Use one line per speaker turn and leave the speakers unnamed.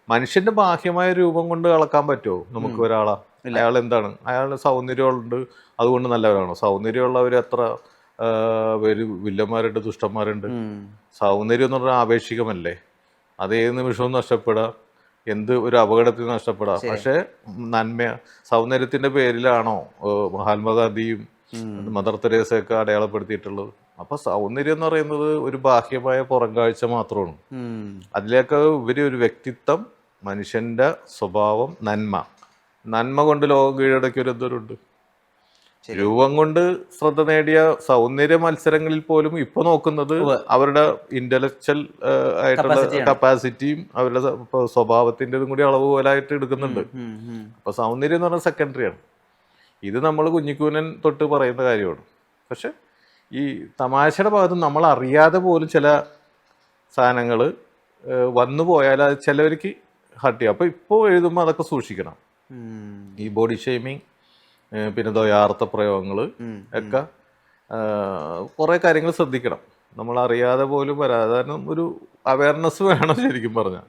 മനുഷ്യന്റെ ബാഹ്യമായ രൂപം കൊണ്ട് അളക്കാൻ പറ്റുമോ നമുക്ക് ഒരാളെ? അയാൾ എന്താണ്? അയാൾ സൗന്ദര്യമുണ്ട് അതുകൊണ്ട് നല്ലവരാണോ? സൗന്ദര്യമുള്ളവർ എത്ര പേര് വില്ലന്മാരുണ്ട്, ദുഷ്ടന്മാരുണ്ട്. സൗന്ദര്യം എന്ന് പറഞ്ഞാൽ ആപേക്ഷികമല്ലേ? അത് ഏത് നിമിഷവും നഷ്ടപ്പെടാം, എന്ത് ഒരു അപകടത്തിൽ നഷ്ടപ്പെടാം. പക്ഷെ നന്മ സൗന്ദര്യത്തിന്റെ പേരിലാണോ മഹാത്മാഗാന്ധിയും മദർ തെരേസയൊക്കെ അടയാളപ്പെടുത്തിയിട്ടുള്ളത്? അപ്പൊ സൗന്ദര്യം എന്ന് പറയുന്നത് ഒരു ബാഹ്യമായ പുറംകാഴ്ച മാത്രമാണ്. അതിലേക്ക് ഉപരി ഒരു വ്യക്തിത്വം, മനുഷ്യന്റെ സ്വഭാവം, നന്മ കൊണ്ട് ലോകം കീഴടക്കിയ ഒരു എന്തോരുണ്ട്. രൂപം കൊണ്ട് ശ്രദ്ധ നേടിയ സൗന്ദര്യ മത്സരങ്ങളിൽ പോലും ഇപ്പൊ നോക്കുന്നത് അവരുടെ ഇന്റലക്ച്വൽ ആയിട്ടുള്ള കപ്പാസിറ്റിയും അവരുടെ സ്വഭാവത്തിൻ്റെതും കൂടി അളവ് പോലായിട്ട് എടുക്കുന്നുണ്ട്. അപ്പൊ സൗന്ദര്യം എന്ന് പറഞ്ഞാൽ സെക്കൻഡറിയാണ്. ഇത് നമ്മൾ കുഞ്ഞിക്കൂനൻ തൊട്ട് പറയുന്ന കാര്യമാണ്. പക്ഷെ ഈ തമാശയുടെ ഭാഗത്ത് നമ്മൾ അറിയാതെ പോലും ചില സാധനങ്ങൾ വന്നു പോയാൽ അത് ചിലവർക്ക് ഹർട്ട് ചെയ്യും. അപ്പോൾ ഇപ്പോൾ എഴുതുമ്പോൾ അതൊക്കെ സൂക്ഷിക്കണം. ഈ ബോഡി ഷെയ്മിങ്, പിന്നെ ദ്വയാർത്ഥ പ്രയോഗങ്ങൾ ഒക്കെ കുറേ കാര്യങ്ങൾ ശ്രദ്ധിക്കണം. നമ്മൾ അറിയാതെ പോലും വരാതെ, കാരണം ഒരു അവയർനെസ് വേണം ശരിക്കും പറഞ്ഞാൽ.